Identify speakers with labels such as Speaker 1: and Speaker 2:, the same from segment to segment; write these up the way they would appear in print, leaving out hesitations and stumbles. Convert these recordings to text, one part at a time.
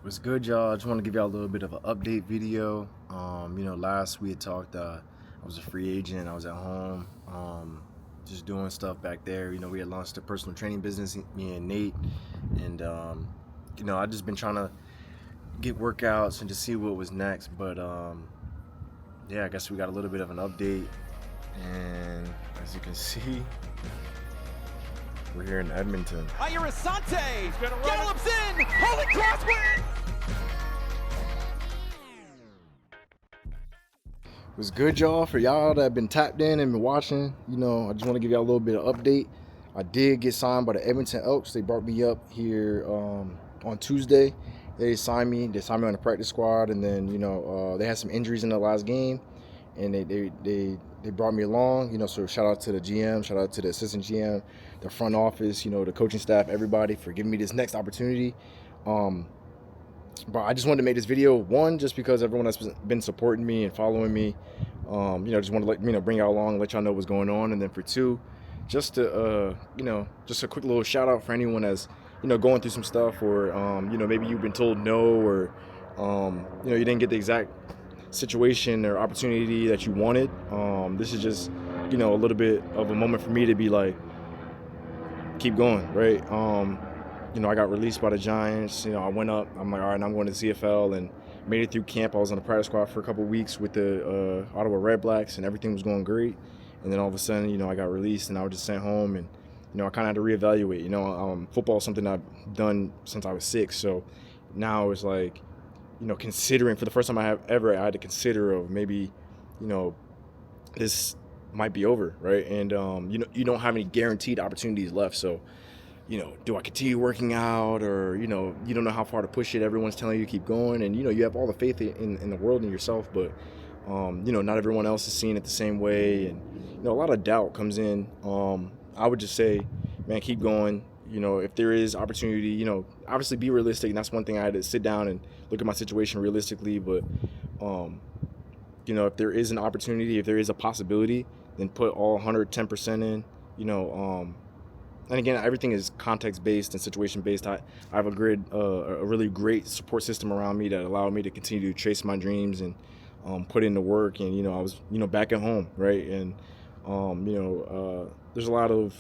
Speaker 1: What's good, y'all? I just want to give y'all a little bit of an update video. Last we had talked, I was a free agent. I was at home, just doing stuff back there. We had launched a personal training business, me and Nate, and I just been trying to get workouts and just see what was next. But yeah, I guess we got a little bit of an update, and as you can see, we're here in Edmonton.
Speaker 2: Ayir Asante gallops in, holy cross win!
Speaker 1: What's good, y'all? For y'all that have been tapped in and been watching, I just want to give y'all a little bit of update. I did get signed by the Edmonton Elks. They brought me up here on Tuesday. They signed me on the practice squad, and then they had some injuries in the last game, and they brought me along. So shout out to the GM, shout out to the assistant GM, the front office, the coaching staff, everybody for giving me this next opportunity. But I just wanted to make this video, one, just because everyone that's been supporting me and following me, just want to bring y'all along, let y'all know what's going on. And then for two, just to, just a quick little shout out for anyone that's, going through some stuff, or, maybe you've been told no, or, you didn't get the exact situation or opportunity that you wanted. This is just, a little bit of a moment for me to be like, keep going, right? I got released by the Giants. I went up. I'm like, all right, I'm going to the CFL, and made it through camp. I was on the practice squad for a couple of weeks with the Ottawa Red Blacks, and everything was going great. And then all of a sudden, I got released, and I was just sent home, and I kind of had to reevaluate. Football is something I've done since I was 6, so now it's like, considering for the first time I had to consider of maybe, this might be over, right? And you don't have any guaranteed opportunities left, so. Do I continue working out, or, you don't know how far to push it. Everyone's telling you to keep going, and, you have all the faith in the world and yourself, but, not everyone else is seeing it the same way. And, a lot of doubt comes in. I would just say, man, keep going. If there is opportunity, obviously be realistic. And that's one thing I had to sit down and look at my situation realistically. But, if there is an opportunity, if there is a possibility, then put all 110% in, and again, everything is context-based and situation-based. I have a really great support system around me that allowed me to continue to chase my dreams and put in the work. And, I was, back at home, right? And, there's a lot of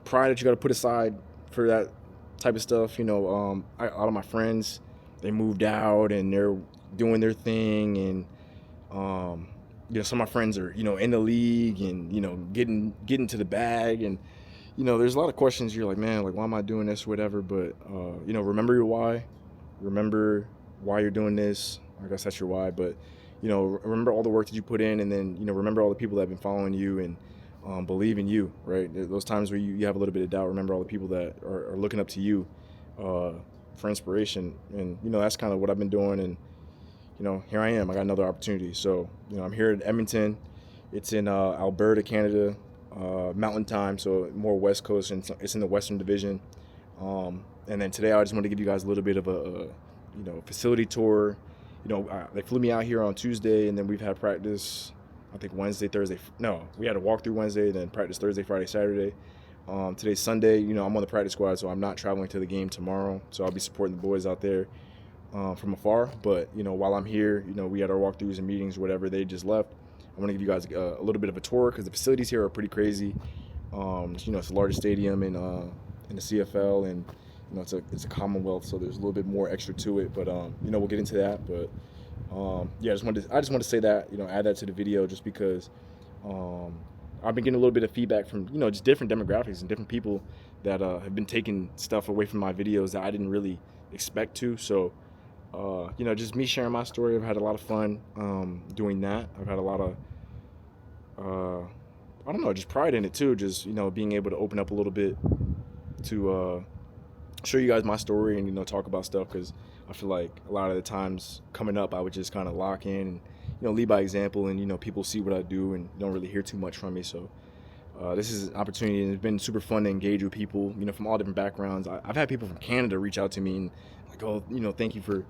Speaker 1: pride that you got to put aside for that type of stuff. A lot of my friends, they moved out and they're doing their thing. And, some of my friends are, in the league and, getting to the bag. And, there's a lot of questions. You're like, man, like, why am I doing this, whatever. But, remember your why. Remember why you're doing this. I guess that's your why. But, remember all the work that you put in, and then, remember all the people that have been following you and believe in you, right? Those times where you have a little bit of doubt, remember all the people that are looking up to you for inspiration. And, that's kind of what I've been doing. And, here I am. I got another opportunity. So, I'm here in Edmonton. It's in Alberta, Canada. Mountain time, so more West Coast, and it's in the Western Division. And then today I just want to give you guys a little bit of a facility tour. They flew me out here on Tuesday, and then we've had practice, I think Wednesday, Thursday. No, we had a walkthrough Wednesday, then practice Thursday, Friday, Saturday. Today's Sunday. I'm on the practice squad, so I'm not traveling to the game tomorrow. So I'll be supporting the boys out there from afar. But while I'm here, we had our walkthroughs and meetings, whatever. They just left. I want to give you guys a little bit of a tour because the facilities here are pretty crazy. It's the largest stadium in the CFL, and it's a Commonwealth, so there's a little bit more extra to it. But we'll get into that. But yeah, I just wanted to say that, add that to the video, just because I've been getting a little bit of feedback from just different demographics and different people that have been taking stuff away from my videos that I didn't really expect to. So. Just me sharing my story. I've had a lot of fun doing that. I've had a lot of, I don't know, just pride in it too. Just, being able to open up a little bit to show you guys my story and, talk about stuff, because I feel like a lot of the times coming up, I would just kind of lock in and, lead by example, and, people see what I do and don't really hear too much from me. So this is an opportunity, and it's been super fun to engage with people, from all different backgrounds. I've had people from Canada reach out to me and like, oh, thank you for,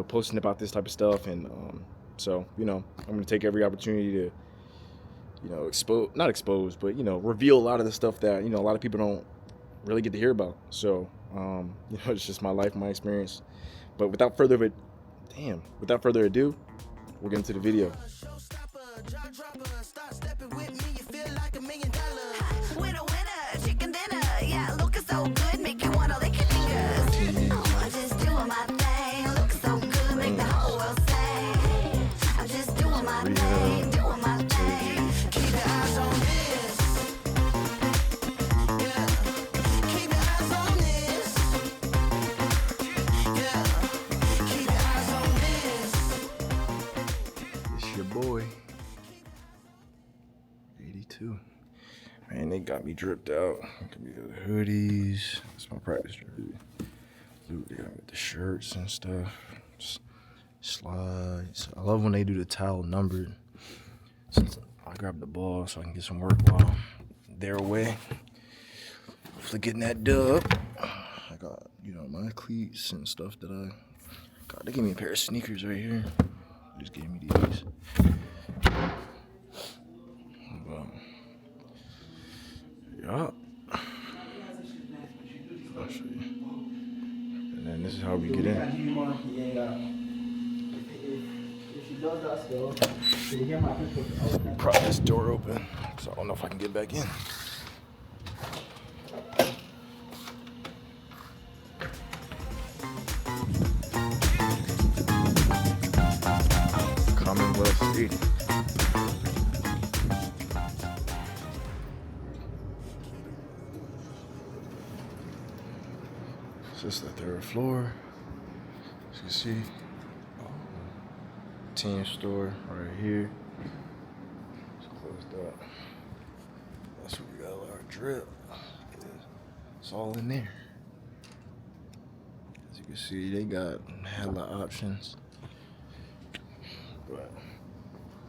Speaker 1: posting about this type of stuff. And so, I'm going to take every opportunity to, not expose, but, reveal a lot of the stuff that, a lot of people don't really get to hear about. So, It's just my life, my experience. But without further ado, we'll get into the video. It's your boy, 82. Man, they got me dripped out. Got me the hoodies. That's my practice jersey. They got me the shirts and stuff. Slides. I love when they do the towel numbered. Since I grab the ball so I can get some work while they're away. Hopefully getting that dub. I got, my cleats and stuff that I got. They gave me a pair of sneakers right here. They just gave me these. Yeah. I'll show you. And then this is how we get in. Prop this door open because I don't know if I can get back in. Commonwealth Stadium. This is the third floor. As you can see, team store right here. It's closed up. That's where we got our drip. It's all in there. As you can see, they got hella options. But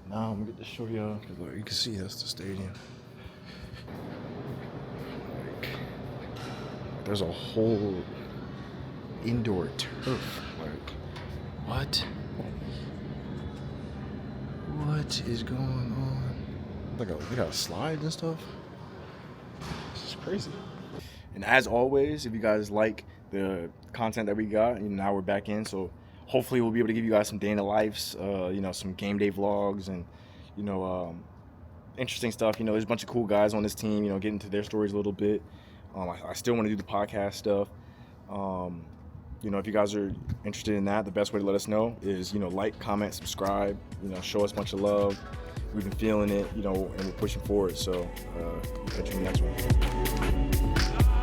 Speaker 1: now I'm gonna get to show y'all, because you can see that's the stadium. There's a whole indoor turf. What? What is going on? They got slides and stuff. This is crazy. And as always, if you guys like the content that we got, now we're back in, so hopefully we'll be able to give you guys some day in the lives, some game day vlogs and, interesting stuff. There's a bunch of cool guys on this team, get into their stories a little bit. I still want to do the podcast stuff. If you guys are interested in that, the best way to let us know is, like, comment, subscribe, show us a bunch of love. We've been feeling it, and we're pushing forward. So, catch you in the next one.